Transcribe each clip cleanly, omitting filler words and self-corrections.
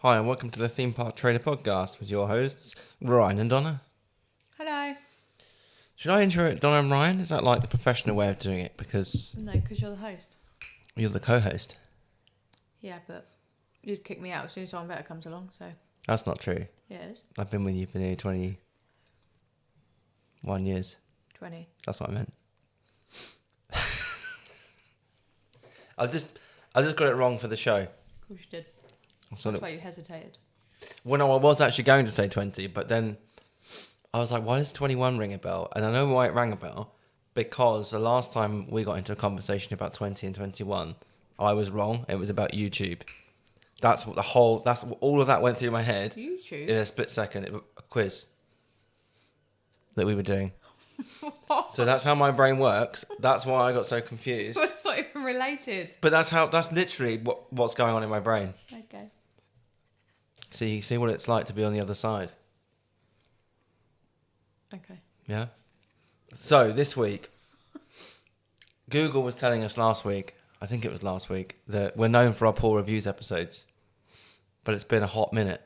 Hi, and welcome to the Theme Park Trader Podcast with your hosts, Ryan and Donna. Hello. Should I intro it Donna and Ryan? Is that like the professional way of doing it? Because No, because you're the host. you're the co-host. Yeah, but you'd kick me out as soon as someone better comes along, so That's not true. yeah, it is. I've been with you for nearly 21 years. 20. That's what I meant. I just got it wrong for the show. Of course you did. That's That's why you hesitated. Well, no, I was actually going to say 20, but then I was like, why does 21 ring a bell? And I know why it rang a bell. Because the last time we got into a conversation about 20 and 21, I was wrong. It was about YouTube. That's what all of that went through my head YouTube? in a split second. A quiz that we were doing. So that's how my brain works. That's why I got so confused. It's not even related. But that's literally what's going on in my brain. Okay. So you see what it's like to be on the other side. Okay. Yeah. So this week, Google was telling us last week, I think it was last week, that we're known for our poor reviews episodes. But it's been a hot minute,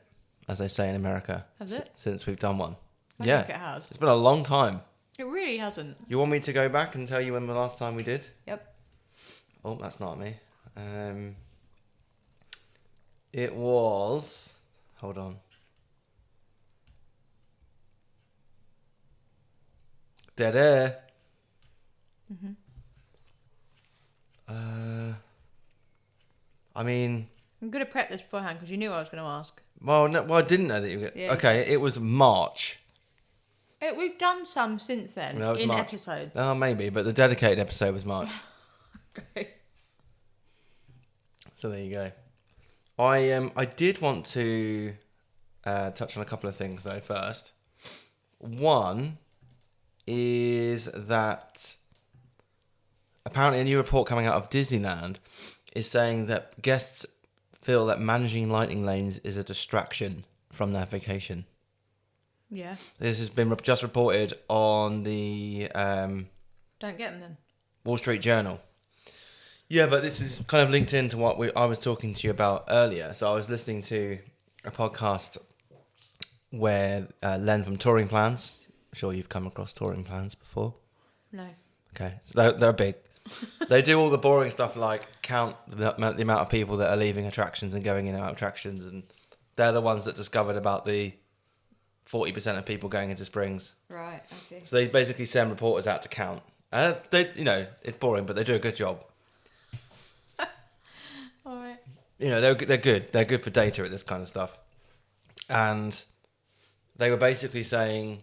as they say in America. Has it? Since we've done one. I Yeah. think it has. It's been a long time. It really hasn't. You want me to go back and tell you when the last time we did? Yep. Oh, that's not me. It was... Hold on. Dead air. Mm-hmm. I mean... I'm going to prep this beforehand because you knew I was going to ask. Well, no, I didn't know that you were... Yeah. Okay, it was March. We've done some since then No, it was in March. episodes. Oh, maybe, but the dedicated episode was March. Okay. So there you go. I did want to touch on a couple of things though first. One is that apparently a new report coming out of Disneyland is saying that guests feel that managing lightning lanes is a distraction from their vacation. Yeah. This has been just reported on the Don't get them then. Wall Street Journal. Yeah, but this is kind of linked into what I was talking to you about earlier. So I was listening to a podcast where Len from Touring Plans, I'm sure you've come across Touring Plans before. No. Okay, so they're big. They do all the boring stuff like count the amount of people that are leaving attractions and going in and out of attractions. And they're the ones that discovered about the 40% of people going into Springs. Right, I see. So they basically send reporters out to count. It's boring, but they do a good job. All right. They're good. They're good for data at this kind of stuff. And they were basically saying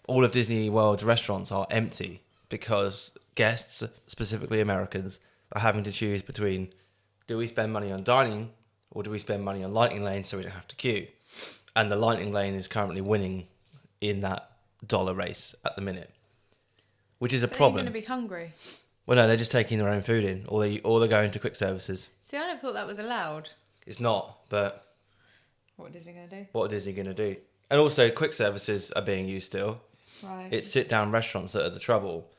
all of Disney World's restaurants are empty because guests, specifically Americans, are having to choose between, do we spend money on dining or do we spend money on lightning lanes so we don't have to queue? And the lightning lane is currently winning in that dollar race at the minute, which is a problem. You're going to be hungry. Well, no, they're just taking their own food in, or they're going to quick services. See, I never thought that was allowed. It's not, but What is he going to do? what is he going to do? And also, quick services are being used still. Right. It's sit-down restaurants that are the trouble.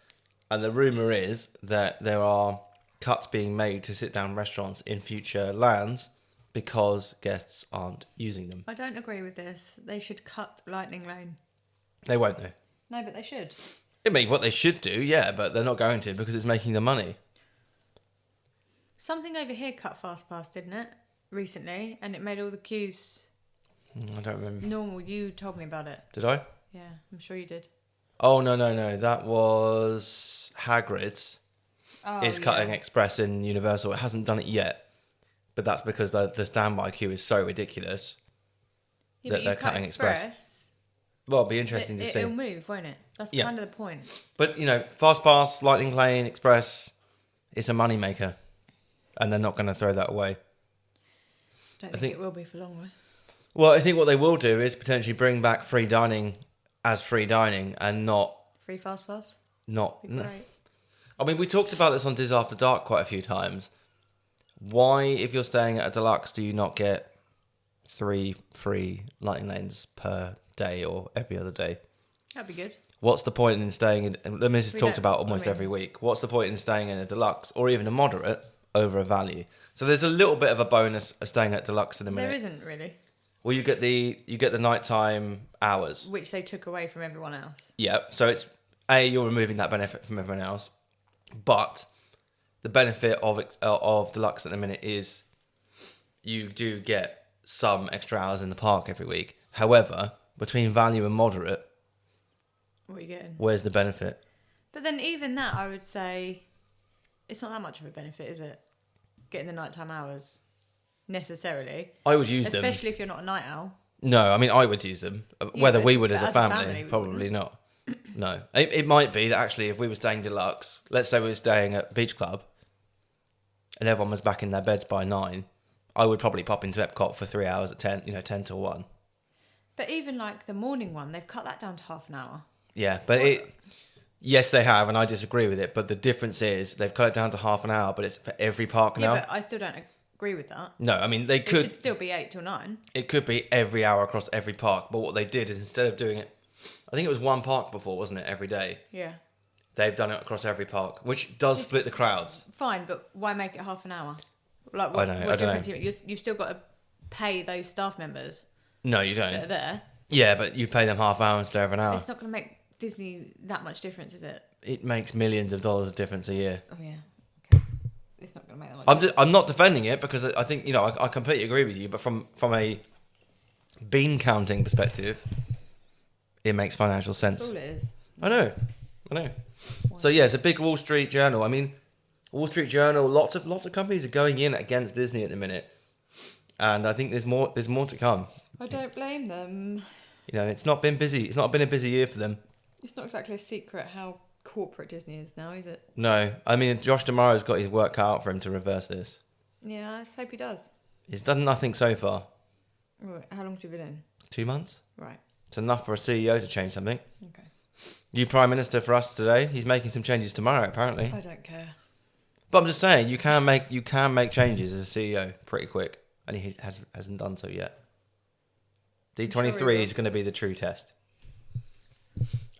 And the rumour is that there are cuts being made to sit-down restaurants in future lands because guests aren't using them. I don't agree with this. They should cut Lightning Lane. They won't, though. No, but they should. I mean, what they should do, yeah, but they're not going to because it's making them money. Something over here cut Fast Pass, didn't it? Recently, and it made all the queues I don't remember. normal. You told me about it. Did I? Yeah, I'm sure you did. Oh, no. That was Hagrid's. Oh, Is cutting Express in Universal. It hasn't done it yet, but that's because the standby queue is so ridiculous that they're cutting Express. Well, it'll be interesting to see. It'll move, won't it? That's kind of the point. But, Fast Pass, Lightning Lane, Express, it's a money maker, and they're not going to throw that away. Don't think it will be for long, though. Well, I think what they will do is potentially bring back free dining as free dining and not... Free Fast Pass? Not... Great. I mean, we talked about this on Diz After Dark quite a few times. Why, if you're staying at a deluxe, do you not get 3 free lightning lanes per day or every other day? That'd be good. What's the point in staying in... This is talked about almost every week. What's the point in staying in a deluxe or even a moderate over a value? So there's a little bit of a bonus of staying at deluxe in a minute. There isn't really, Well, you get the nighttime hours. which they took away from everyone else. Yeah. So it's you're removing that benefit from everyone else, but the benefit of deluxe at the minute is you do get some extra hours in the park every week. However, between value and moderate, What are you getting? where's the benefit? But then even that, I would say, it's not that much of a benefit, is it? Getting the nighttime hours, necessarily. I would use them. Especially if you're not a night owl. No, I mean I would use them. Yeah, Whether but we would as a as a family, family, we probably not. No, it might be that actually if we were staying deluxe, let's say we were staying at Beach Club, and everyone was back in their beds by 9, I would probably pop into Epcot for 3 hours at 10, 10 till 1. But even like the morning one, they've cut that down to half an hour. Yeah, but yes, they have, and I disagree with it. But the difference is they've cut it down to half an hour, but it's for every park now. Yeah, but I still don't agree with that. No, I mean they It could. should still be 8 till 9. It could be every hour across every park, but what they did is instead of doing it, I think it was one park before, wasn't it? Every day. Yeah. They've done it across every park, which does split the crowds. Fine, but why make it half an hour? Like, I what, know, what I don't difference know. you've still got to pay those staff members No, you that are don't. there. Yeah, but you pay them half hour instead of an hour. It's not going to make Disney that much difference, is it? It makes millions of dollars of difference a year. Oh, yeah. Okay. It's not going to make that much difference. I'm not defending it because I think I completely agree with you. But from a bean counting perspective, it makes financial sense. That's all it is. I know. So yeah, it's a big Wall Street Journal. I mean, Wall Street Journal. Lots of companies are going in against Disney at the minute, and I think there's more to come. I don't blame them. It's not been busy. It's not been a busy year for them. It's not exactly a secret how corporate Disney is now, is it? No, I mean Josh D'Amaro's got his work cut out for him to reverse this. Yeah, I just hope he does. He's done nothing so far. Right. How long's he been in? 2 months. Right. It's enough for a CEO to change something. Okay. New Prime Minister for us today. He's making some changes tomorrow, apparently. I don't care. But I'm just saying, you can make changes as a CEO pretty quick, and he hasn't done so yet. D23 Sure he is going to be the true test.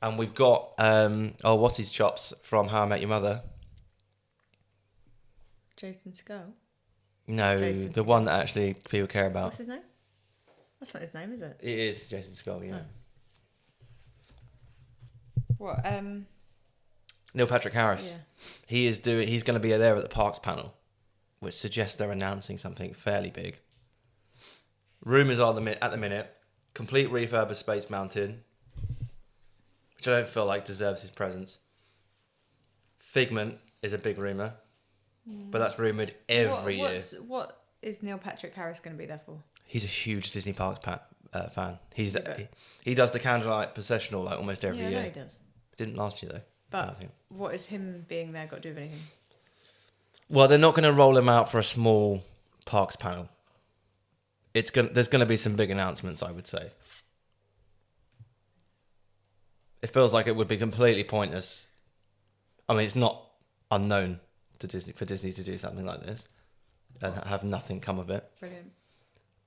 And we've got what's his chops from How I Met Your Mother? Jason Skull. No, Jason the one that actually people care about. What's his name? That's not his name, is it? It is Jason Skull, yeah. Oh. What? Neil Patrick Harris. Yeah. He's going to be there at the Parks panel, which suggests they're announcing something fairly big. Rumours are at the minute, complete refurb of Space Mountain, which I don't feel like deserves his presence. Figment is a big rumour, but that's rumoured every year. What is Neil Patrick Harris going to be there for? He's a huge Disney Parks fan. Yeah, He does the candlelight processional like almost every yeah, year. I know he does. Didn't last year though. But what is him being there got to do with anything? Well, they're not going to roll him out for a small parks panel. There's going to be some big announcements, I would say. It feels like it would be completely pointless. I mean, it's not unknown for Disney to do something like this and have nothing come of it. Brilliant.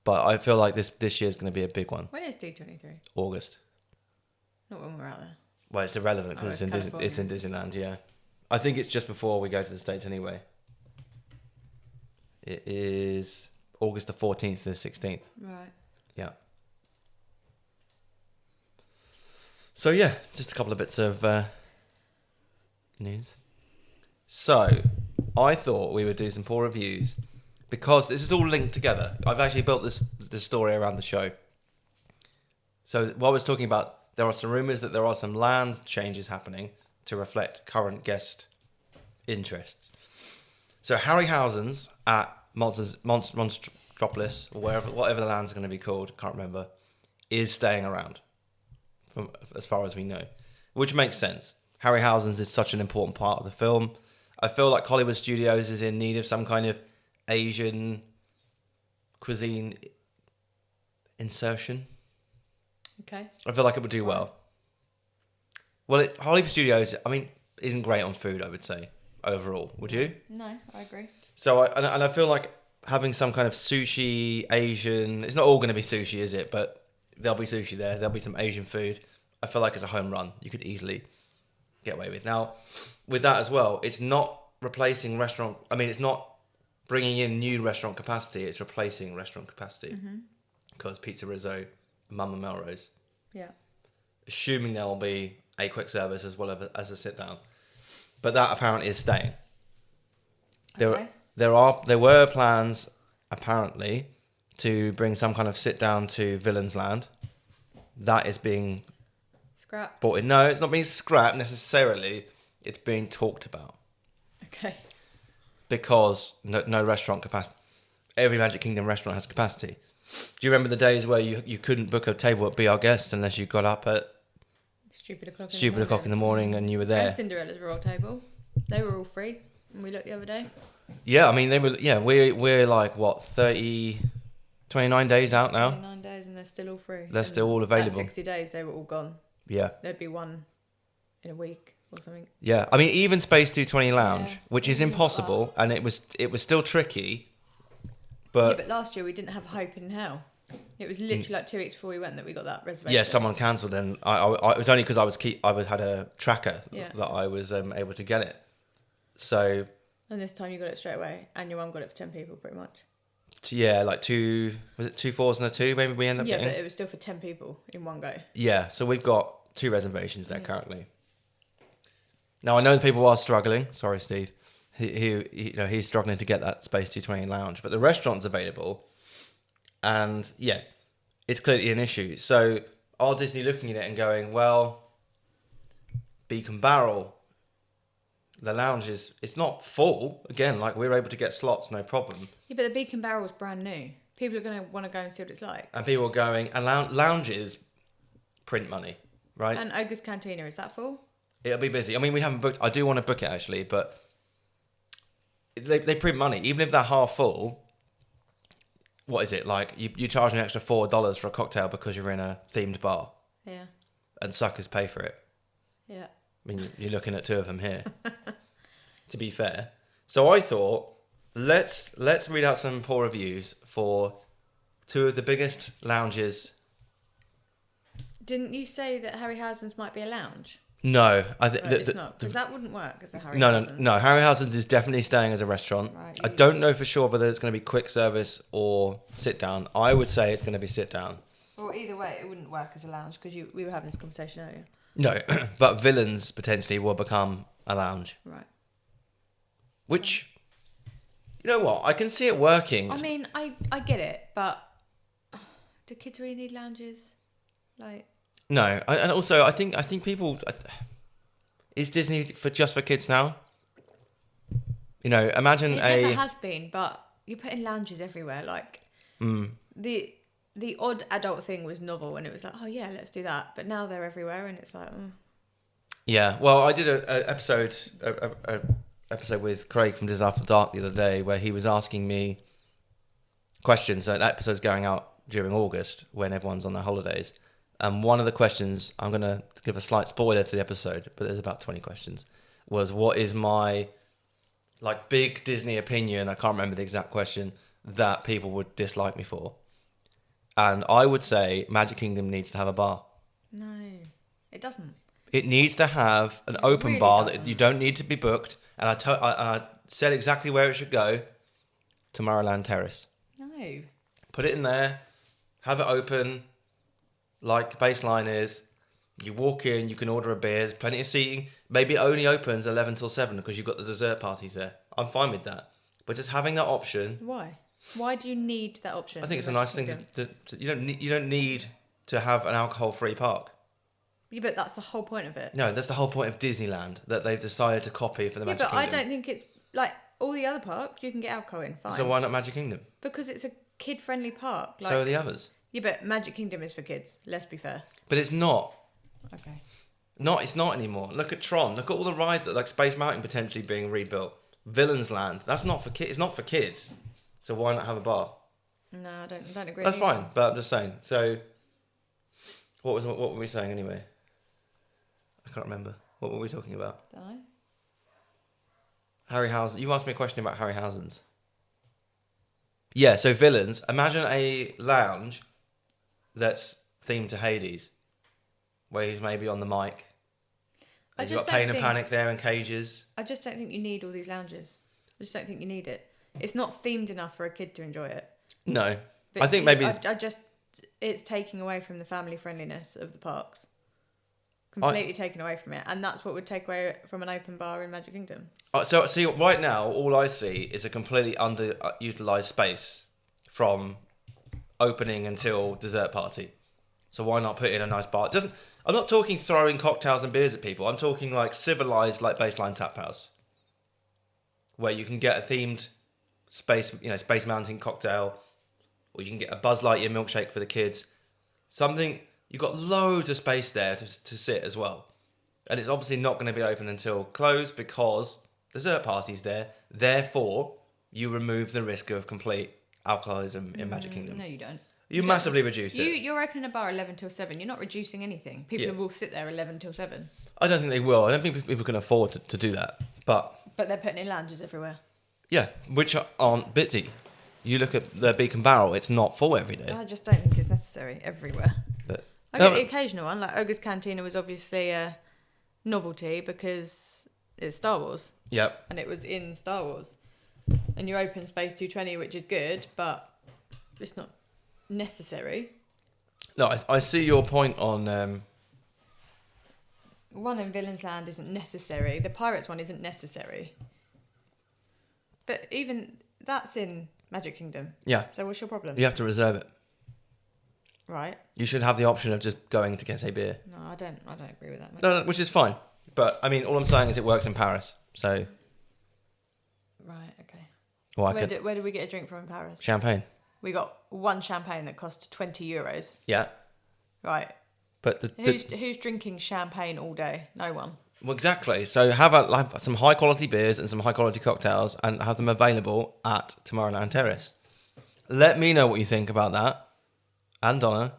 But I feel like this year's going to be a big one. When is D23? August. Not when we're out there. Well, it's irrelevant because it's in Disneyland, yeah. I think it's just before we go to the States anyway. It is August the 14th to the 16th. Right. Yeah. So, yeah, just a couple of bits of news. So, I thought we would do some poor reviews because this is all linked together. I've actually built this story around the show. So, what I was talking about, there are some rumours that there are some land changes happening to reflect current guest interests. So, Harryhausen's at Monstropolis, or whatever the land's going to be called, can't remember, is staying around, from as far as we know, which makes sense. Harryhausen's is such an important part of the film. I feel like Hollywood Studios is in need of some kind of Asian cuisine insertion. Okay. I feel like it would do well. Well, Hollywood Studios, I mean, isn't great on food, I would say, overall. Would you? No, I agree. So, I feel like having some kind of sushi, Asian... It's not all going to be sushi, is it? But there'll be sushi there. There'll be some Asian food. I feel like it's a home run. You could easily get away with. Now, with that as well, it's not replacing restaurant... I mean, it's not bringing in new restaurant capacity. It's replacing restaurant capacity because Pizza Rizzo, Mama Melrose. Yeah. Assuming there'll be a quick service as well as a sit down, but that apparently is staying. Okay. There were plans apparently to bring some kind of sit down to Villains Land. That is being Scrapped. bought in. No, it's not being scrapped necessarily. It's being talked about Okay. because no restaurant capacity. Every Magic Kingdom restaurant has capacity. Do you remember the days where you couldn't book a table at Be Our Guest unless you got up at Stupid o'clock in the morning and you were there? And Cinderella's Royal Table. They were all free. And we looked the other day. Yeah, I mean, they were. Yeah, we're like, what, 29 days out now? 29 days and they're still all free. They're And still all available. At 60 days, they were all gone. Yeah. There'd be one in a week or something. Yeah, I mean, even Space 220 Lounge, Yeah. which is impossible, and it was still tricky, Yeah, but but last year we didn't have Hope in Hell. It was literally like 2 weeks before we went that we got that reservation. yeah, someone cancelled, and it was only because I had a tracker Yeah. that I was able to get it. So And this time you got it straight away, and your mum got it for 10 people pretty much. yeah, like was it 2 4s and a 2? Maybe we ended up Yeah, getting. but it was still for 10 people in one go. Yeah, so we've got 2 reservations there currently. Now I know that people are struggling. Sorry, Steve. He's struggling to get that Space 220 Lounge, but the restaurant's available, and yeah, it's clearly an issue. So are Disney looking at it and going, well, Beak and Barrel, the lounge it's not full again. Like we're able to get slots, no problem. Yeah, but the Beak and Barrel's brand new. People are going to want to go and see what it's like. And people are going, and lounges print money, right? And Ogre's Cantina, is that full? It'll be busy. I mean, we haven't booked. I do want to book it actually, but they print money. Even if they're half full, what is it like? You charge an extra $4 for a cocktail because you're in a themed bar, Yeah. and suckers pay for it. Yeah. I mean, you're looking at 2 of them here. To be fair, so I thought let's read out some poor reviews for 2 of the biggest lounges. Didn't you say that Harryhausen's might be a lounge? No, I think It's not, because that wouldn't work as a Harryhausen. no. Harryhausen's is definitely staying as a restaurant. Right, I don't know for sure whether it's going to be quick service or sit down. I would say it's going to be sit down. Well, either way, it wouldn't work as a lounge because we were having this conversation earlier. No, but Villains potentially will become a lounge. Right. Which, you know what? I can see it working. I mean, I get it, but do kids really need lounges? Like, No, and also I think people is Disney just for kids now. You know, imagine it never has been, but you're putting lounges everywhere. Like, the odd adult thing was novel, and it was like, oh yeah, let's do that. But now they're everywhere, and it's like, Yeah, well, I did a episode with Craig from Diz After Dark the other day where he was asking me questions. So that episode's going out during August when everyone's on their holidays. And one of the questions, I'm going to give a slight spoiler to the episode, but there's about 20 questions, was what is my like big Disney opinion, I can't remember the exact question, that people would dislike me for. And I would say Magic Kingdom needs to have a bar. no, it doesn't. It needs to have an open really bar doesn't. that you don't need to be booked. And I said exactly where it should go, Tomorrowland Terrace. No. Put it in there, have it open, like BaseLine is. You walk in, you can order a beer, there's plenty of seating. Maybe it only opens 11 till 7 because you've got the dessert parties there. I'm fine with that. But just having that option, Why? Why do you need that option? I think it's a in nice Magic thing Kingdom? you don't need to have an alcohol-free park. Yeah, but that's the whole point of it. No, that's the whole point of Disneyland that they've decided to copy for the Yeah, Magic but Kingdom. I don't think it's like all the other parks. You can get alcohol in, fine. So why not Magic Kingdom? Because it's a kid-friendly park. Like, So are the others. yeah, but Magic Kingdom is for kids. Let's be fair. But it's not. Okay. It's not anymore. Look at Tron. Look at all the rides that like Space Mountain potentially being rebuilt. Villains Land. That's not for kids. It's not for kids. So why not have a bar? No, I don't agree. That's with you. fine. But I'm just saying. So what were we saying anyway? I can't remember. What were we talking about? Don't know. Harryhausen. You asked me a question about Harryhausen's. Yeah. So Villains. Imagine a lounge that's themed to Hades, where he's maybe on the mic. I You've just got Pain don't and think- Panic there in cages. I just don't think you need all these lounges. I just don't think you need it. It's not themed enough for a kid to enjoy it. No. But I think maybe... I just... It's taking away from the family friendliness of the parks. Completely taken away from it. And that's what would take away from an open bar in Magic Kingdom. So, see, right now, all I see is a completely underutilized space from opening until dessert party. So why not put in a nice bar? I'm not talking throwing cocktails and beers at people. I'm talking like civilized, like BaseLine tap house, where you can get a themed space mountain cocktail, or you can get a Buzz Lightyear milkshake for the kids. Something you've got loads of space there to sit as well, and it's obviously not going to be open until close because dessert party's there. Therefore, you remove the risk of complete alcoholism in Magic Kingdom. No, you don't. You massively reduce it. You're opening a bar 11 till 7. You're not reducing anything. People will sit there 11 till 7. I don't think they will. I don't think people can afford to do that. But they're putting in lounges everywhere. Yeah, which aren't busy. You look at the Beak and Barrel, it's not full every day. I just don't think it's necessary everywhere. But I get the occasional one. Like Ogre's Cantina was obviously a novelty because it's Star Wars. Yep. And it was in Star Wars. And you open Space 220, which is good, but it's not necessary. No, I see your point on... One in Villains Land isn't necessary. The Pirates one isn't necessary. But even that's in Magic Kingdom. Yeah. So what's your problem? You have to reserve it. Right. You should have the option of just going to get a beer. No, I don't agree with that. No, which is fine. But, I mean, all I'm saying is it works in Paris. So... Right, okay. Well, where did we get a drink from in Paris? Champagne. We got one champagne that cost €20. Yeah. Right. But who's drinking champagne all day? No one. Well, exactly. So have some high quality beers and some high quality cocktails and have them available at Tomorrowland Terrace. Let me know what you think about that. And Donna,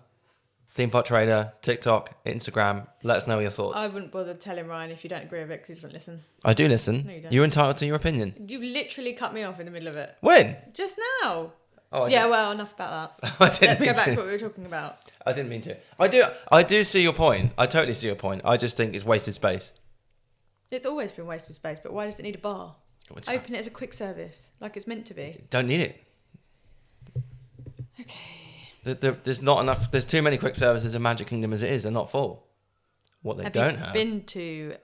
Theme Park Trader, TikTok, Instagram. Let us know your thoughts. I wouldn't bother telling Ryan if you don't agree with it because he doesn't listen. I do listen. No, you don't. You're entitled to your opinion. You literally cut me off in the middle of it. When? Just now. Oh, yeah, well, enough about that. Let's go back to what we were talking about. I didn't mean to. I do see your point. I totally see your point. I just think it's wasted space. It's always been wasted space, but why does it need a bar? Open it as a quick service, like it's meant to be. Don't need it. Okay. There's not enough. There's too many quick services in Magic Kingdom as it is. They're not full. What they don't have. Have you been to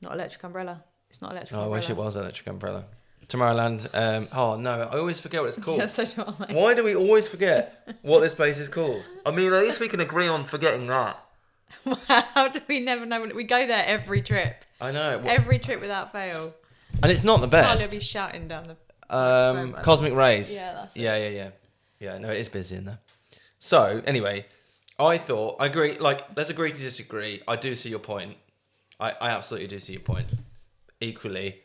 not Electric Umbrella? It's not Electric Umbrella. I wish it was Electric Umbrella. Tomorrowland. Oh no, I always forget what it's called. Yeah, so do I. Why do we always forget what this place is called? I mean, at least we can agree on forgetting that. How do we never know? We go there every trip. I know. Every trip without fail. And it's not the best. I'll be shouting down the... Cosmic Rays. Yeah, that's it. Yeah, no, it is busy in there. So, anyway, I agree, like, let's agree to disagree. I do see your point. I absolutely do see your point. Equally,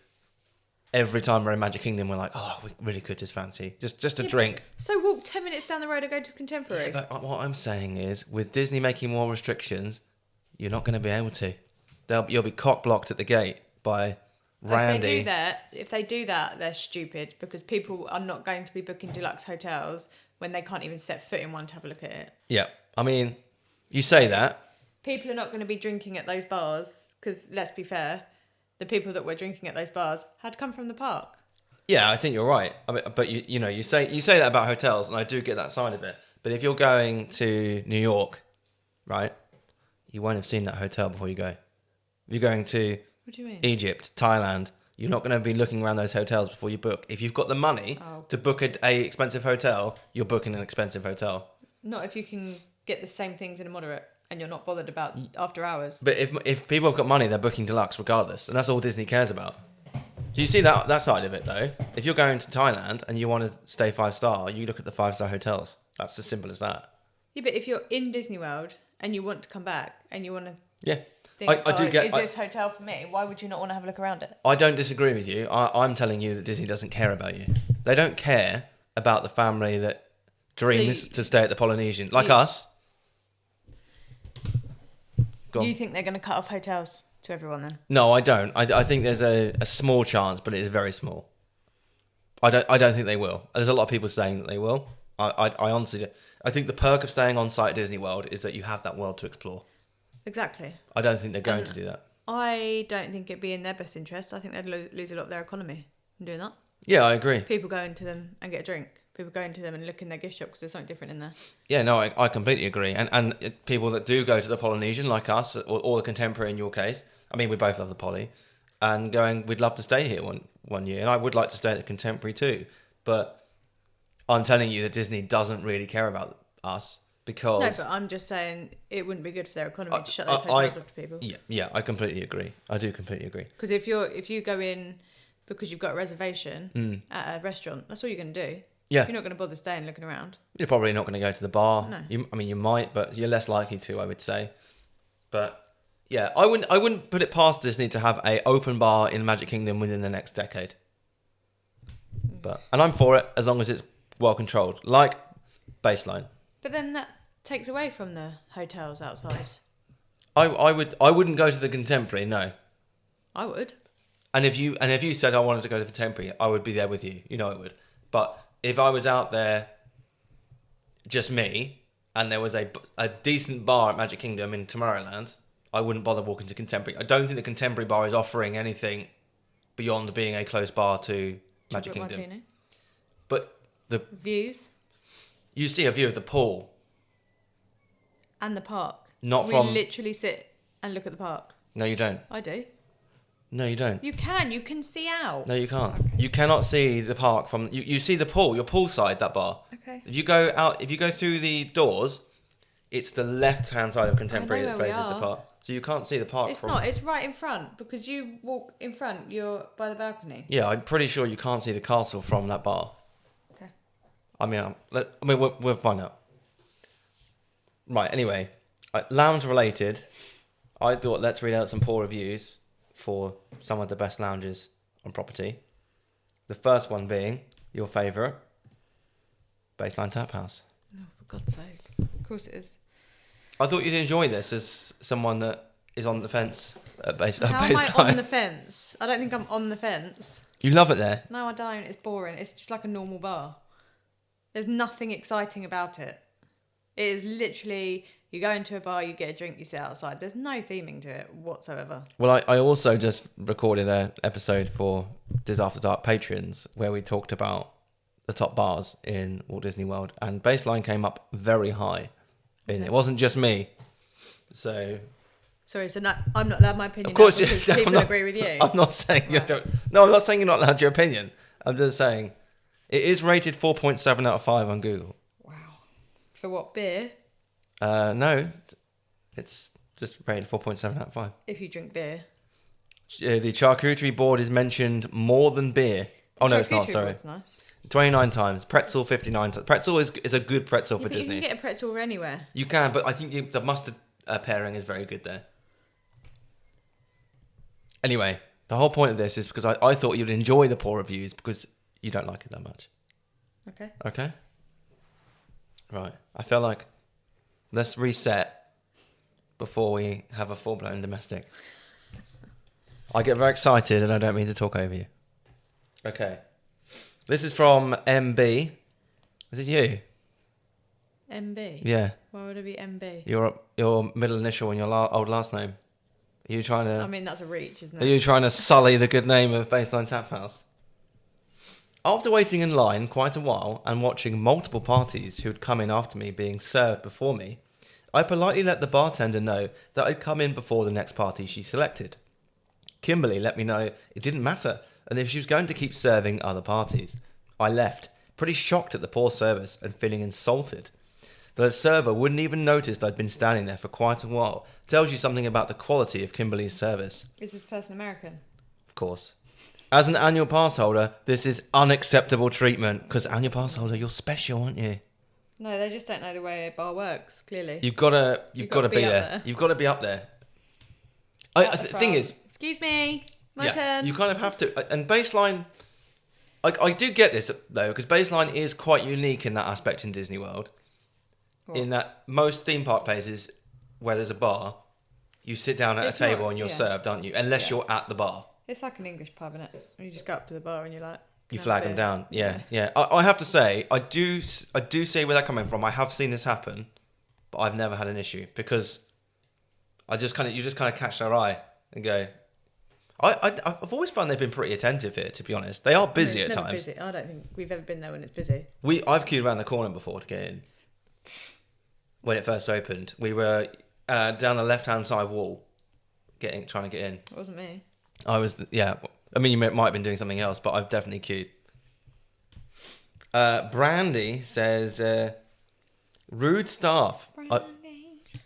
every time we're in Magic Kingdom, we're like, oh, we really could just fancy. Just a drink. So walk 10 minutes down the road and go to Contemporary. But what I'm saying is, with Disney making more restrictions, you're not going to be able to. You'll be cock-blocked at the gate by Randy. If they do that, they're stupid because people are not going to be booking deluxe hotels when they can't even set foot in one to have a look at it. Yeah. I mean, you say that. People are not going to be drinking at those bars because, let's be fair, the people that were drinking at those bars had come from the park. Yeah, I think you're right. I mean, but you say that about hotels, and I do get that side of it. But if you're going to New York, right, you won't have seen that hotel before you go. If you're going to what do you mean? Egypt, Thailand, you're not going to be looking around those hotels before you book. If you've got the money to book a expensive hotel, you're booking an expensive hotel. Not if you can get the same things in a moderate and you're not bothered about after hours. But if people have got money, they're booking deluxe regardless, and that's all Disney cares about. Do you see that side of it though? If you're going to Thailand and you want to stay 5-star, you look at the 5-star hotels. That's as simple as that. Yeah, but if you're in Disney World and you want to come back and you want to think, is this hotel for me? Why would you not want to have a look around it? I don't disagree with you. I'm telling you that Disney doesn't care about you. They don't care about the family that dreams to stay at the Polynesian, like us. You think they're going to cut off hotels to everyone then? No, I don't. I think there's a small chance, but it is very small. I don't think they will. There's a lot of people saying that they will. I honestly do. I think the perk of staying on site at Disney World is that you have that world to explore. Exactly. I don't think they're going to do that. I don't think it'd be in their best interest. I think they'd lose a lot of their economy. I'm doing that. Yeah, I agree. People go into them and get a drink. People go into them and look in their gift shop because there's something different in there. Yeah, no, I completely agree. And people that do go to the Polynesian, like us, or the Contemporary in your case, I mean, we both love the Poly, and going, we'd love to stay here one year, and I would like to stay at the Contemporary too. But I'm telling you that Disney doesn't really care about us because... No, but I'm just saying it wouldn't be good for their economy to shut those hotels off to people. Yeah, I completely agree. I do completely agree. Because if you go in because you've got a reservation at a restaurant, that's all you're going to do. Yeah. You're not going to bother staying looking around. You're probably not going to go to the bar. No. You might, but you're less likely to, I would say. But yeah, I wouldn't put it past Disney to have a open bar in Magic Kingdom within the next decade. And I'm for it as long as it's well controlled, like BaseLine. But then that takes away from the hotels outside. I wouldn't go to the Contemporary, no. I would. And if you said I wanted to go to the Contemporary, I would be there with you. You know I would. But if I was out there, just me, and there was a decent bar at Magic Kingdom in Tomorrowland, I wouldn't bother walking to Contemporary. I don't think the Contemporary bar is offering anything beyond being a close bar to Magic Kingdom. Martini. But the Views you see a view of the pool. and the park. We literally sit and look at the park. No, you don't. I do. No, you don't. You can see out. No, you can't. Okay. You cannot see the park from... You see the pool. You're poolside, that bar. Okay. If you go through the doors, it's the left-hand side of Contemporary that faces the park. So you can't see the park It's not. It's right in front because you walk in front. You're by the balcony. Yeah, I'm pretty sure you can't see the castle from that bar. Okay. We'll find out. Right, anyway. Lounge-related, I thought let's read out some poor reviews for some of the best lounges on property. The first one being your favourite, BaseLine Tap House. Oh, for God's sake. Of course it is. I thought you'd enjoy this as someone that is on the fence at How BaseLine. am I on the fence? I don't think I'm on the fence. You love it there? No, I don't. It's boring. It's just like a normal bar. There's nothing exciting about it. It is literally... You go into a bar, you get a drink, you sit outside. There's no theming to it whatsoever. Well, I also just recorded an episode for Diz After Dark Patrons where we talked about the top bars in Walt Disney World, and BaseLine came up very high. And it wasn't just me. So... Sorry, so I'm not allowed my opinion Of course, now because people agree with you. I'm not saying you don't... No, I'm not saying you're not allowed your opinion. I'm just saying it is rated 4.7 out of 5 on Google. Wow. For what, beer? No, it's just rated 4.7 out of 5. If you drink beer. The charcuterie board is mentioned more than beer. Oh, no, it's not, sorry. Nice. 29 times. Pretzel, 59 times. Pretzel is a good pretzel for Disney. You can get a pretzel anywhere. You can, but I think the mustard pairing is very good there. Anyway, the whole point of this is because I thought you'd enjoy the poor reviews because you don't like it that much. Okay. Okay? Right. I feel like... Let's reset before we have a full-blown domestic. I get very excited and I don't mean to talk over you. Okay. This is from MB. Is it you? MB? Yeah. Why would it be MB? Your middle initial and your old last name. Are you trying to... I mean, that's a reach, isn't it? Are you trying to sully the good name of BaseLine Tap House? After waiting in line quite a while and watching multiple parties who had come in after me being served before me, I politely let the bartender know that I'd come in before the next party she selected. Kimberly let me know it didn't matter and if she was going to keep serving other parties. I left, pretty shocked at the poor service and feeling insulted. That a server wouldn't even notice I'd been standing there for quite a while tells you something about the quality of Kimberly's service. Is this person American? Of course. As an annual pass holder, this is unacceptable treatment because annual pass holder, you're special, aren't you? No, they just don't know the way a bar works. Clearly, You've got to be there. You've got to be up there. The thing is, excuse me, my turn. You kind of have to. And BaseLine, I do get this though because BaseLine is quite unique in that aspect in Disney World. What? In that most theme park places where there's a bar, you sit down at a table and you're served, aren't you? Unless you're at the bar. It's like an English pub, innit? You just go up to the bar and you're like... You flag them down. Yeah. I have to say, I do see where they're coming from. I have seen this happen, but I've never had an issue because you just kind of catch their eye and go, I've always found they've been pretty attentive here, to be honest. They are busy it's at never times. Busy. I don't think we've ever been there when it's busy. I've queued around the corner before to get in. When it first opened, we were down the left-hand side wall, trying to get in. It wasn't me. I was, yeah. I mean, you might have been doing something else, but I've definitely queued. Brandy says, rude staff.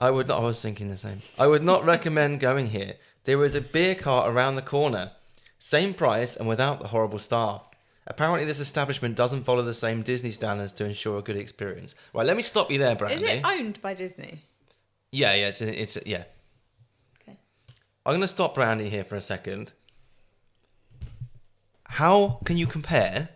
I would not. I was thinking the same. I would not recommend going here. There is a beer cart around the corner, same price and without the horrible staff. Apparently, this establishment doesn't follow the same Disney standards to ensure a good experience. Right, let me stop you there, Brandy. Is it owned by Disney? Yeah, it's yeah. Okay. I'm going to stop Brandy here for a second. How can you compare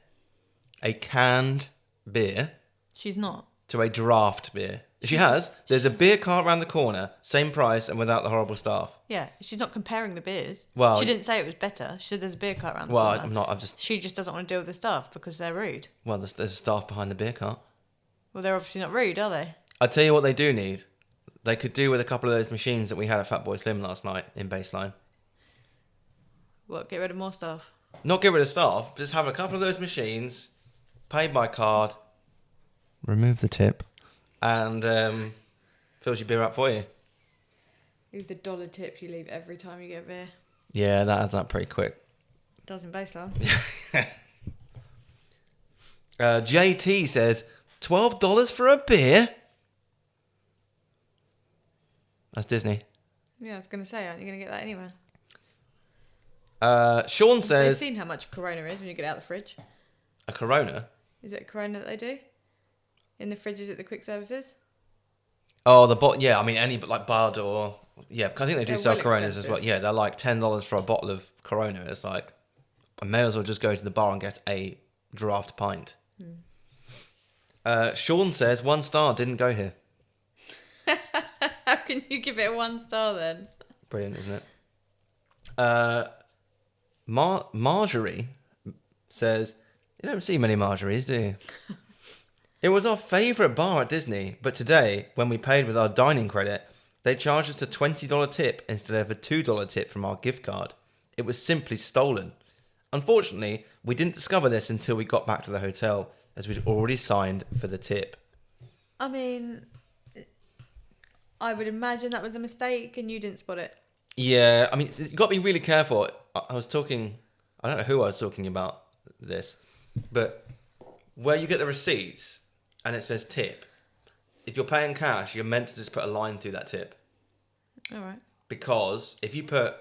a canned beer She's not. to a draft beer? She has. There's a beer cart around the corner, same price and without the horrible staff. Yeah, she's not comparing the beers. Well, she didn't say it was better. She said there's a beer cart around the Well, corner. I'm not. I'm just. She just doesn't want to deal with the staff because they're rude. Well, there's a staff behind the beer cart. Well, they're obviously not rude, are they? I tell you what they do need. They could do with a couple of those machines that we had at Fatboy Slim last night in BaseLine. What, get rid of more staff? Not get rid of staff, but just have a couple of those machines, paid by card, remove the tip, and fills your beer up for you. Leave the $1 tip you leave every time you get a beer. Yeah, that adds up pretty quick. Does in BaseLine. JT says, $12 for a beer? That's Disney. Yeah, I was going to say, aren't you going to get that anywhere? Sean You've says... seen how much a Corona is when you get it out of the fridge? A Corona? Is it a Corona that they do? In the fridges at the quick services? Oh, the bottle. Yeah, I mean, any like Bud or... Yeah, because I think they do They're sell well Coronas as expensive. well. Yeah, they're like $10 for a bottle of Corona. It's like, I may as well just go to the bar and get a draft pint. Sean says, 1 star, didn't go here. How can you give it a 1 star then? Brilliant, isn't it? Marjorie says, you don't see many Marjories, do you? It was our favourite bar at Disney, but today, when we paid with our dining credit, they charged us a $20 tip instead of a $2 tip from our gift card. It was simply stolen. Unfortunately, we didn't discover this until we got back to the hotel, as we'd already signed for the tip. I mean, I would imagine that was a mistake and you didn't spot it. Yeah, I mean, you've got to be really careful. I was talking, I don't know who I was talking about this, but where you get the receipts and it says tip, if you're paying cash, you're meant to just put a line through that tip. All right. Because if you put,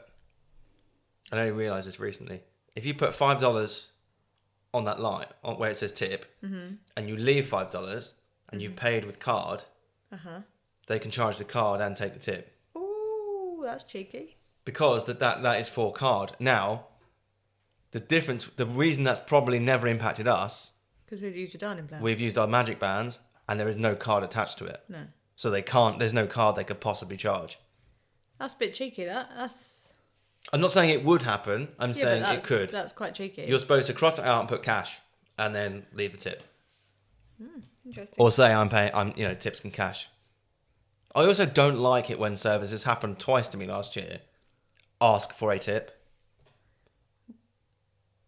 I only realised this recently, if you put $5 on that line, on where it says tip, and you leave $5 and you've paid with card, they can charge the card and take the tip. Ooh, that's cheeky. Because that is for card. Now, the reason that's probably never impacted us, Because we've used a dining plan. we've used our magic bands and there is no card attached to it. No. So there's no card they could possibly charge. That's a bit cheeky, that's... I'm not saying it would happen. I'm saying but it could. That's quite cheeky. You're supposed to cross it out and put cash and then leave the tip. Interesting. Or say tips can cash. I also don't like it when services happened twice to me last year. Ask for a tip.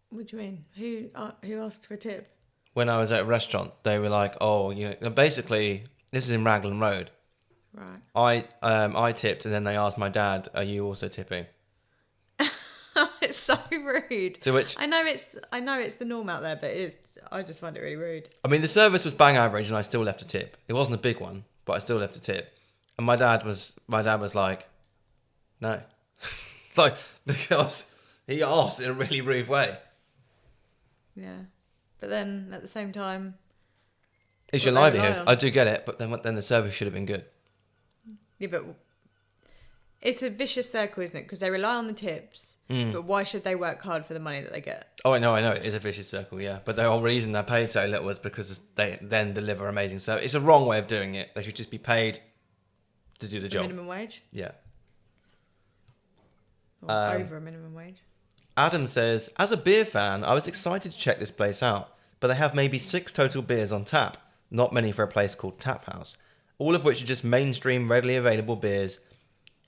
What do you mean? Who asked for a tip? When I was at a restaurant, they were like, basically, this is in Raglan Road. Right. I tipped and then they asked my dad, are you also tipping? It's so rude. To which... I know it's the norm out there, but I just find it really rude. I mean, the service was bang average and I still left a tip. It wasn't a big one, but I still left a tip. And my dad was like, no. Like, because he asked in a really rude way. Yeah. But then, at the same time... It's your what they rely livelihood. on. I do get it, but then the service should have been good. Yeah, but it's a vicious circle, isn't it? Because they rely on the tips, but why should they work hard for the money that they get? Oh, I know. It is a vicious circle, yeah. But the whole reason they're paid so little is because they then deliver amazing service. It's a wrong way of doing it. They should just be paid to do the job. Minimum wage? Yeah. Or over a minimum wage? Adam says, as a beer fan, I was excited to check this place out, but they have maybe 6 total beers on tap. Not many for a place called Tap House. All of which are just mainstream, readily available beers.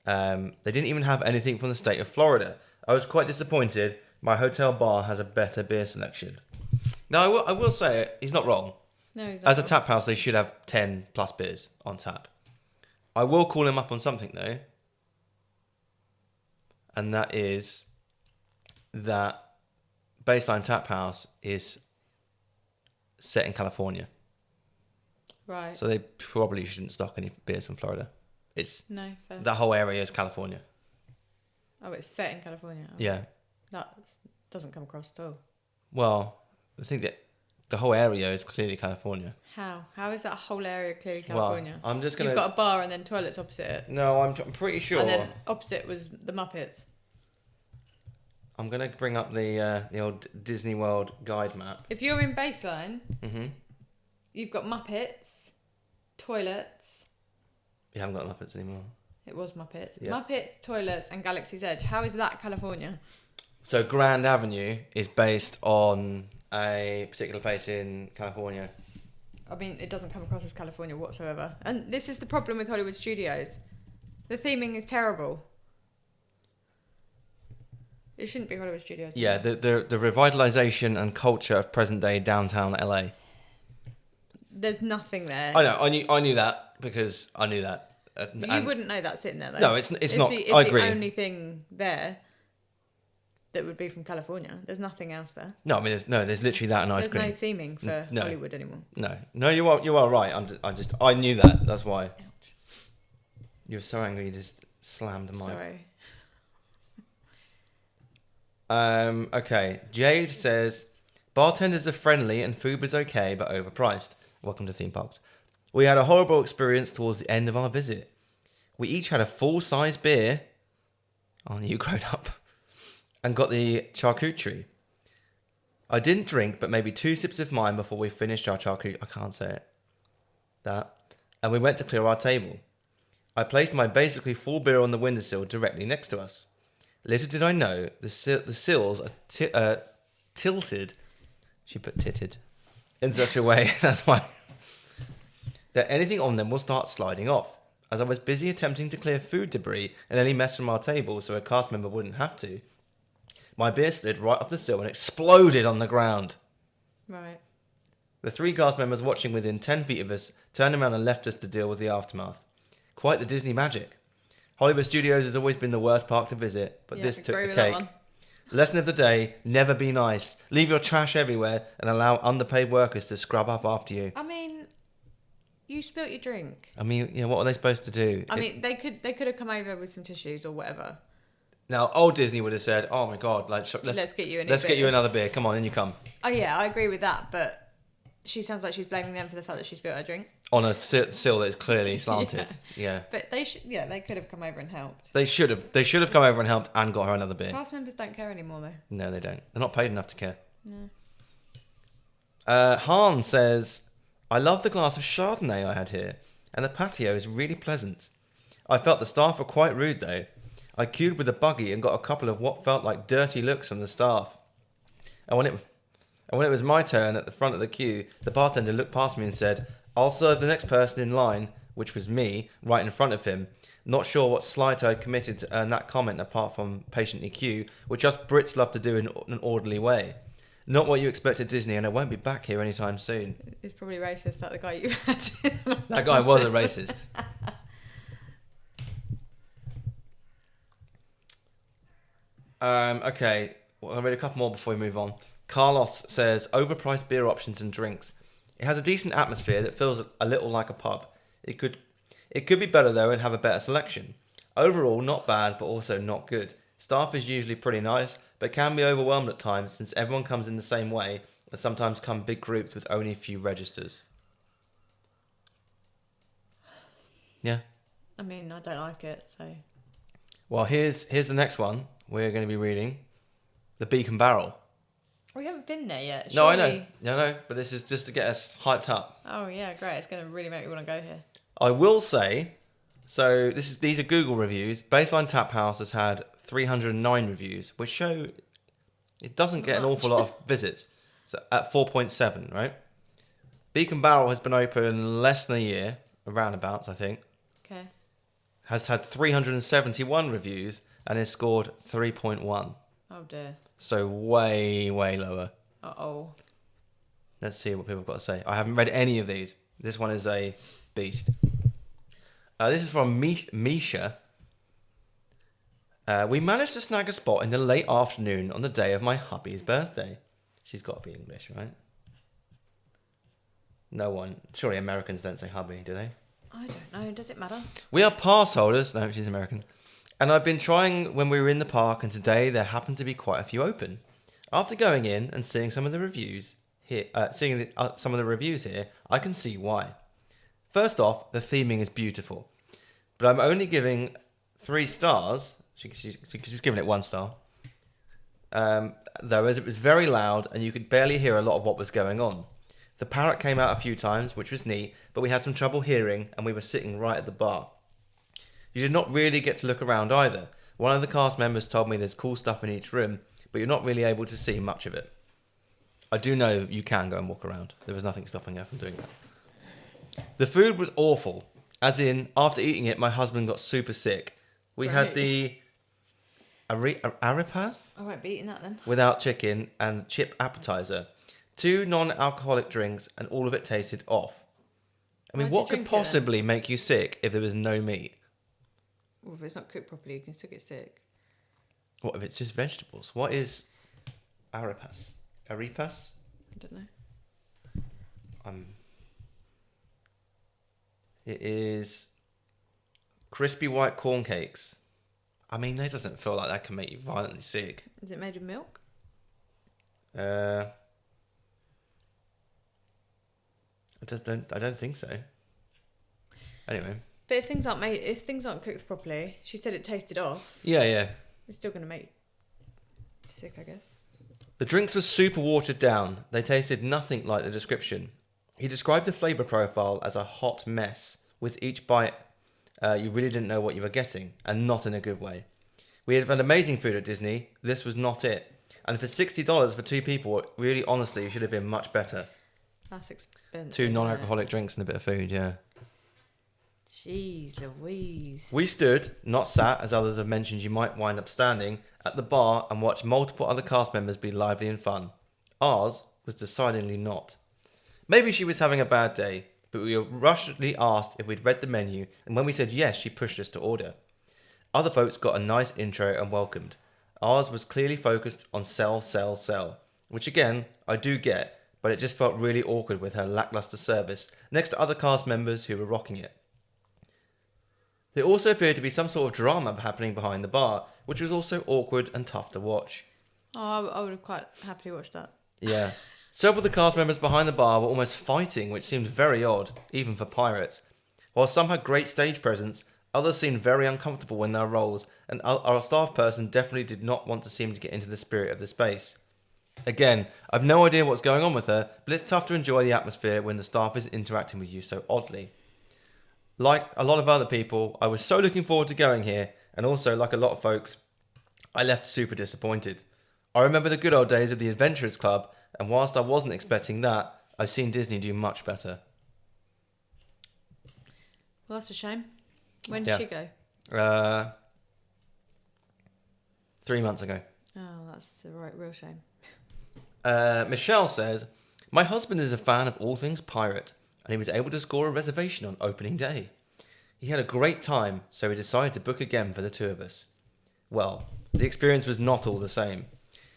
They didn't even have anything from the state of Florida. I was quite disappointed. My hotel bar has a better beer selection. Now, I will say, he's not wrong. No, he's not. As a tap house, they should have 10 plus beers on tap. I will call him up on something, though. And that is that BaseLine Tap House is set in California. Right. So they probably shouldn't stock any beers from Florida. No, fair. That whole area is California. Oh, it's set in California. Oh, Yeah. That doesn't come across at all. Well, I think that the whole area is clearly California. How? How is that whole area clearly California? Well, I'm just going to... You've got a bar and then toilets opposite it. No, I'm pretty sure... And then opposite was the Muppets. I'm going to bring up the old Disney World guide map. If you're in BaseLine, Mm-hmm. you've got Muppets, toilets. You haven't got Muppets anymore. It was Muppets. Yeah. Muppets, toilets, and Galaxy's Edge. How is that California? So Grand Avenue is based on a particular place in California. I mean, it doesn't come across as California whatsoever. And this is the problem with Hollywood studios. The theming is terrible. It shouldn't be Hollywood studios. Yeah, the revitalization and culture of present day downtown LA. There's nothing there. I know. I knew that because I knew that. You wouldn't know that sitting there, though. No, it's not. It's I agree. the only thing there that would be from California. There's nothing else there. No, I mean, there's literally that and ice cream. There's no theming for No. Hollywood anymore. No, you are right. I knew that. That's why. Ouch. You were so angry, you just slammed the mic. Sorry. Okay. Jade says, bartenders are friendly and food was okay, but overpriced. Welcome to theme parks. We had a horrible experience towards the end of our visit. We each had a full-size beer. Oh, you grown up. And got the charcuterie. I didn't drink, but maybe 2 sips of mine before we finished our charcuterie. I can't say it. That. And we went to clear our table. I placed my basically full beer on the windowsill directly next to us. Little did I know, the sills are tilted. She put titted. In such a way, that's why... that anything on them will start sliding off. As I was busy attempting to clear food debris and any mess from our table so a cast member wouldn't have to, my beer slid right off the sill and exploded on the ground. Right. The 3 cast members watching within 10 feet of us turned around and left us to deal with the aftermath. Quite the Disney magic. Hollywood Studios has always been the worst park to visit, but this took the cake. Lesson of the day, never be nice. Leave your trash everywhere and allow underpaid workers to scrub up after you. I mean, you spilt your drink. I mean, yeah, what are they supposed to do? I mean, they could have come over with some tissues or whatever. Now, old Disney would have said, "Oh my God, like let's get you another beer. Come on, in you come." Oh yeah, I agree with that, but she sounds like she's blaming them for the fact that she spilled her drink on a sill that is clearly slanted. yeah. But they could have come over and helped. They should have come over and helped and got her another beer. Cast members don't care anymore, though. No, they don't. They're not paid enough to care. No. Han says, "I love the glass of Chardonnay I had here, and the patio is really pleasant. I felt the staff were quite rude though. I queued with a buggy and got a couple of what felt like dirty looks from the staff. And when it was my turn at the front of the queue, the bartender looked past me and said, 'I'll serve the next person in line,' which was me, right in front of him. Not sure what slight I committed to earn that comment apart from patiently queue, which us Brits love to do in an orderly way. Not what you expect at Disney, and I won't be back here anytime soon." It's probably racist, like the guy you had. That guy was a racist. Okay, well, I'll read a couple more before we move on. Carlos says, overpriced beer options and drinks. It has a decent atmosphere that feels a little like a pub. It could be better though and have a better selection. Overall, not bad, but also not good. Staff is usually pretty nice, but can be overwhelmed at times since everyone comes in the same way and sometimes come big groups with only a few registers. Yeah. I mean, I don't like it, so... Well, here's the next one we're going to be reading. The Beak and Barrel. We haven't been there yet. No, I know, but this is just to get us hyped up. Oh yeah, great! It's going to really make me want to go here. I will say, so these are Google reviews. BaseLine Tap House has had 309 reviews, which show it doesn't get an awful lot of visits. So at 4.7, right? Beak and Barrel has been open less than a year, roundabouts, I think. Okay. Has had 371 reviews and has scored 3.1. Oh dear. So way, way lower. Uh-oh. Let's see what people have got to say. I haven't read any of these. This one is a beast. This is from Misha. We managed to snag a spot in the late afternoon on the day of my hubby's birthday. She's got to be English, right? No one. Surely Americans don't say hubby, do they? I don't know. Does it matter? We are pass holders. No, she's American. And I've been trying when we were in the park, and today there happened to be quite a few open. After going in and seeing some of the reviews here, some of the reviews here, I can see why. First off, the theming is beautiful, but I'm only giving 3 stars. She's given it 1 star. Though, as it was very loud and you could barely hear a lot of what was going on. The parrot came out a few times, which was neat, but we had some trouble hearing, and we were sitting right at the bar. You did not really get to look around either. One of the cast members told me there's cool stuff in each room, but you're not really able to see much of it. I do know you can go and walk around. There was nothing stopping her from doing that. The food was awful. As in, after eating it, my husband got super sick. We had the arepas? I won't be eating that then. Without chicken and chip appetizer. 2 non-alcoholic drinks, and all of it tasted off. I mean, Why'd you what could drink it then? possibly make you sick if there was no meat? Well, if it's not cooked properly, you can still get sick. What if it's just vegetables? What is arepas? Arepas? I don't know. It is crispy white corn cakes. I mean, that doesn't feel like that can make you violently sick. Is it made of milk? I don't think so. Anyway. But if things aren't cooked properly, she said it tasted off. Yeah. It's still going to make you sick, I guess. The drinks were super watered down. They tasted nothing like the description. He described the flavour profile as a hot mess. With each bite, you really didn't know what you were getting, and not in a good way. We had had amazing food at Disney. This was not it. And for $60 for 2 people, it really, honestly, should have been much better. That's expensive. 2 non-alcoholic drinks and a bit of food, yeah. Jeez Louise. We stood, not sat, as others have mentioned you might wind up standing, at the bar and watched multiple other cast members be lively and fun. Ours was decidedly not. Maybe she was having a bad day, but we were rushedly asked if we'd read the menu, and when we said yes, she pushed us to order. Other folks got a nice intro and welcomed. Ours was clearly focused on sell, which again, I do get, but it just felt really awkward with her lackluster service next to other cast members who were rocking it. There also appeared to be some sort of drama happening behind the bar, which was also awkward and tough to watch. Oh, I would have quite happily watched that. Yeah. Several of the cast members behind the bar were almost fighting, which seemed very odd, even for pirates. While some had great stage presence, others seemed very uncomfortable in their roles, and our staff person definitely did not want to seem to get into the spirit of the space. Again, I've no idea what's going on with her, but it's tough to enjoy the atmosphere when the staff is interacting with you so oddly. Like a lot of other people, I was so looking forward to going here, and also, like a lot of folks, I left super disappointed. I remember the good old days of the Adventurers Club, and whilst I wasn't expecting that, I've seen Disney do much better. Well, that's a shame. When did she go? 3 months ago. Oh, that's a real shame. Michelle says, my husband is a fan of all things pirate, and he was able to score a reservation on opening day. He had a great time, so he decided to book again for the 2 of us. Well, the experience was not all the same.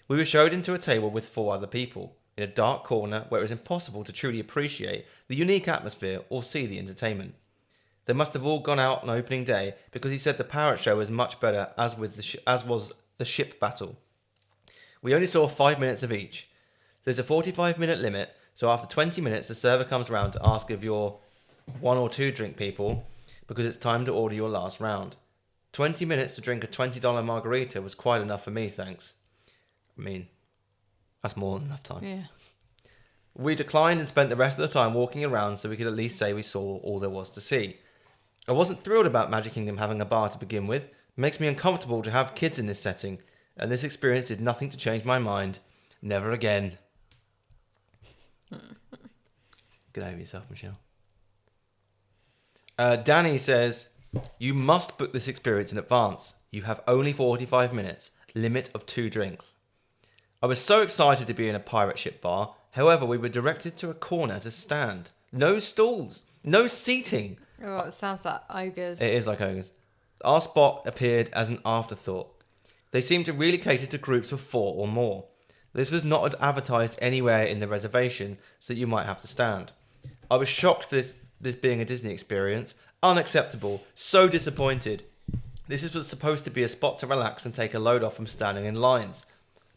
We were showed into a table with 4 other people, in a dark corner where it was impossible to truly appreciate the unique atmosphere or see the entertainment. They must have all gone out on opening day because he said the pirate show was much better, as was the ship battle. We only saw 5 minutes of each. There's a 45-minute limit, so after 20 minutes the server comes around to ask if you're 1 or 2 drink people because it's time to order your last round. 20 minutes to drink a $20 margarita was quite enough for me, thanks. I mean, that's more than enough time. Yeah. We declined and spent the rest of the time walking around so we could at least say we saw all there was to see. I wasn't thrilled about Magic Kingdom having a bar to begin with. It makes me uncomfortable to have kids in this setting, and this experience did nothing to change my mind. Never again. Get over yourself, Michelle. Danny says, you must book this experience in advance. You have only 45 minutes, limit of 2 drinks. I was so excited to be in a pirate ship bar. However, we were directed to a corner to stand. No stalls, no seating. Oh, it sounds like ogres. It is like ogres. Our spot appeared as an afterthought. They seemed to really cater to groups of 4 or more. This was not advertised anywhere in the reservation, so you might have to stand. I was shocked for this being a Disney experience. Unacceptable. So disappointed. This was supposed to be a spot to relax and take a load off from standing in lines.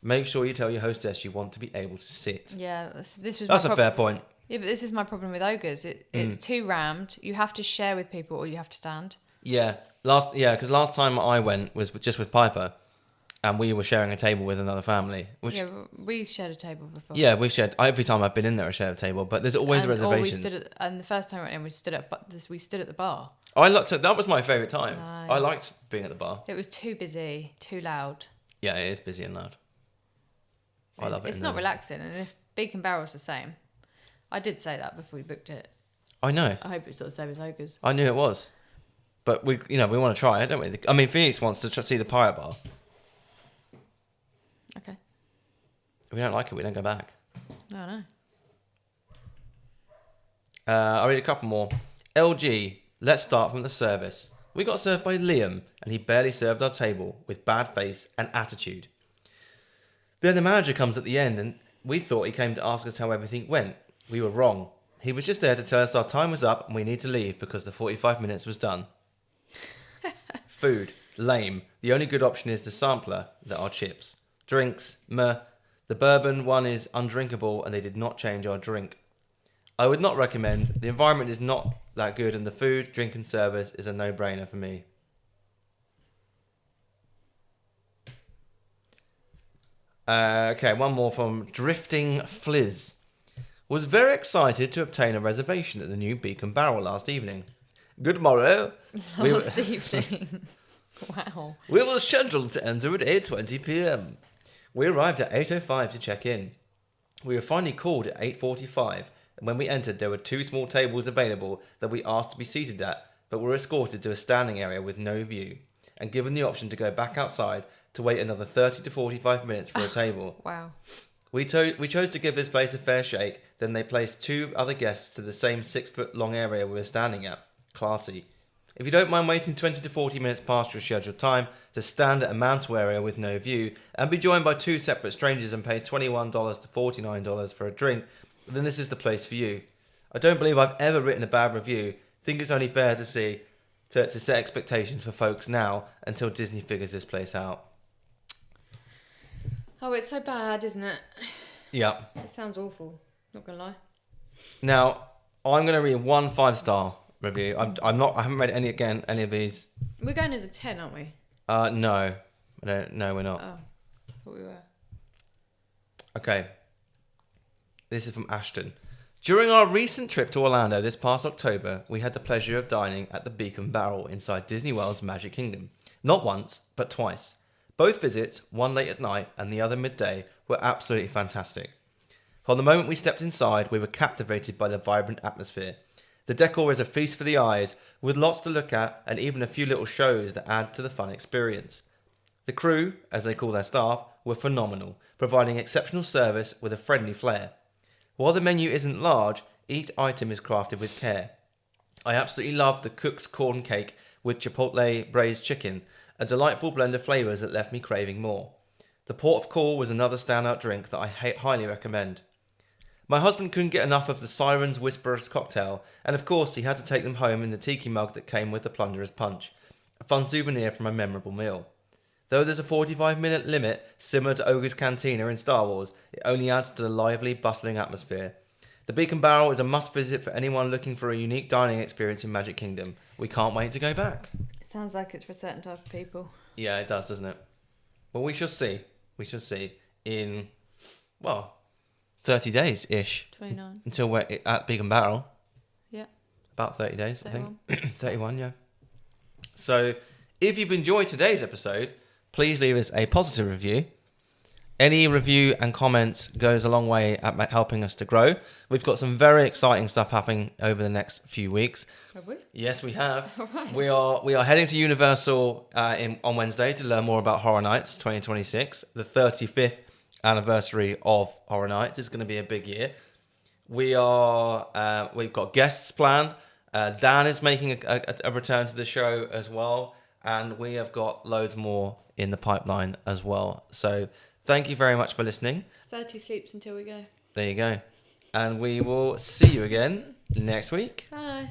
Make sure you tell your hostess you want to be able to sit. Yeah, this was. That's a fair point. Yeah, but this is my problem with ogres. It's too rammed. You have to share with people, or you have to stand. Yeah, because last time I went was just with Piper, and we were sharing a table with another family. Which, yeah, we shared a table before. Yeah, we shared. Every time I've been in there, I shared a table, but there's always reservations. And the first time I went in, we stood at the bar. I liked it. That was my favourite time. No. I liked being at the bar. It was too busy, too loud. Yeah, it is busy and loud. I love it. It's not relaxing, and if Beak and Barrel's the same, I did say that before we booked it. I know. I hope it's not the same as ogres. I knew it was, but we want to try it, don't we? I mean, Phoenix wants to see the pirate bar. Okay. If we don't like it, we don't go back. No. I'll read a couple more. LG, let's start from the service. We got served by Liam, and he barely served our table with bad face and attitude. Then the manager comes at the end, and we thought he came to ask us how everything went. We were wrong. He was just there to tell us our time was up and we need to leave because the 45 minutes was done. Food, lame. The only good option is the sampler, that are chips. Drinks, meh. The bourbon one is undrinkable and they did not change our drink. I would not recommend. The environment is not that good and the food, drink and service is a no-brainer for me. Okay, one more from Drifting Fliz. Was very excited to obtain a reservation at the new Beak and Barrel last evening. Good morrow. Last evening. Wow. We were scheduled to enter at 8:20 p.m. We arrived at 8:05 to check in. We were finally called at 8:45, and when we entered there were 2 small tables available that we asked to be seated at, but were escorted to a standing area with no view, and given the option to go back outside to wait another 30 to 45 minutes for a table. Wow. We chose to give this place a fair shake, then they placed 2 other guests to the same 6-foot-long area we were standing at. Classy. If you don't mind waiting 20 to 40 minutes past your scheduled time to stand at a mantle area with no view and be joined by 2 separate strangers and pay $21 to $49 for a drink, then this is the place for you. I don't believe I've ever written a bad review. Think it's only fair to set expectations for folks now until Disney figures this place out. Oh, it's so bad, isn't it? Yeah. It sounds awful. Not gonna lie. Now, I'm going to read 1 5-star review. I haven't read any of these. We're going as a 10, aren't we? No. No, we're not. Oh, I thought we were. Okay. This is from Ashton. During our recent trip to Orlando this past October, we had the pleasure of dining at the Beak and Barrel inside Disney World's Magic Kingdom. Not once, but twice. Both visits, one late at night and the other midday, were absolutely fantastic. From the moment we stepped inside, we were captivated by the vibrant atmosphere. The decor is a feast for the eyes, with lots to look at and even a few little shows that add to the fun experience. The crew, as they call their staff, were phenomenal, providing exceptional service with a friendly flair. While the menu isn't large, each item is crafted with care. I absolutely loved the cook's corn cake with chipotle braised chicken, a delightful blend of flavours that left me craving more. The port of call was another standout drink that I highly recommend. My husband couldn't get enough of the Siren's Whisperer's cocktail, and of course he had to take them home in the tiki mug that came with the Plunderer's Punch, a fun souvenir from a memorable meal. Though there's a 45-minute limit similar to Ogre's Cantina in Star Wars, it only adds to the lively, bustling atmosphere. The Beak and Barrel is a must-visit for anyone looking for a unique dining experience in Magic Kingdom. We can't wait to go back. It sounds like it's for a certain type of people. Yeah, it does, doesn't it? Well, we shall see. We shall see in, 30 days-ish. 29. Until we're at Beak and Barrel. Yeah. About 30 days, 31. I think. 31, yeah. So, if you've enjoyed today's episode, please leave us a positive review. Any review and comments goes a long way at helping us to grow. We've got some very exciting stuff happening over the next few weeks. Have we? Yes, we have. All right. We are heading to Universal on Wednesday to learn more about Horror Nights 2026. The 35th anniversary of Horror Nights is going to be a big year. We've got guests planned. Dan is making a return to the show as well, and we have got loads more in the pipeline as well. So thank you very much for listening. It's 30 sleeps until we go. There you go. And we will see you again next week. Bye.